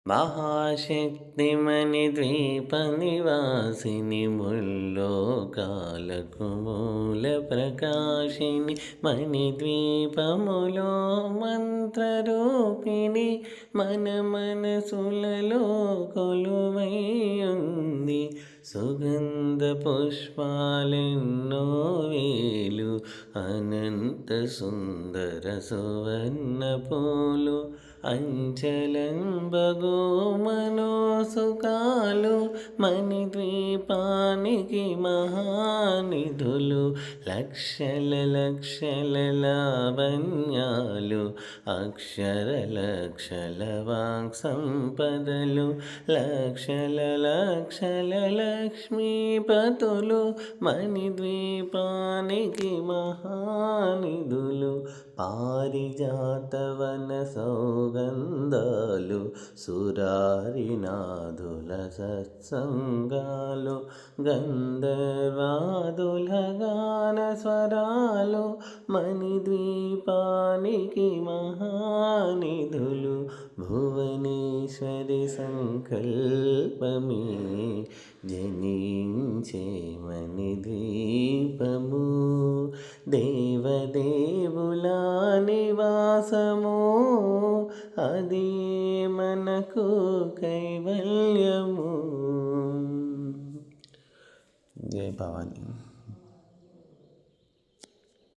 మహాశక్తిమణి ద్వీప నివాసిని ముల్లోకాలకు మూల ప్రకాశిని మణిద్వీపములో మంత్రరూపిణి మన మనసులలో కొలువై ఉంది. సుగంధ పుష్పాలెన్నో వేలు అనంత సుందర సువర్ణ పూలు అంచలంబగో మనోసుకాలు మణిద్వీపానికి మహానిధులు లక్షల లక్షల లావణ్యాలు అక్షర లక్షల వాక్ సంపదలు లక్షల లక్షల లక్ష్మీపతులు మణిద్వీపానికి మహానిధులు పారిజాతవన సౌగంధాలు సురారినాథుల సత్సంగాలు గంధర్వాదుల గాన స్వరాలు మణిద్వీపానికి మహానిధులు భువనేశ్వరి సంకల్పమే జనించే మణిద్వీపము దేవదేవుల నివాసము అది మనకు కైవల్యము. జై భవాని.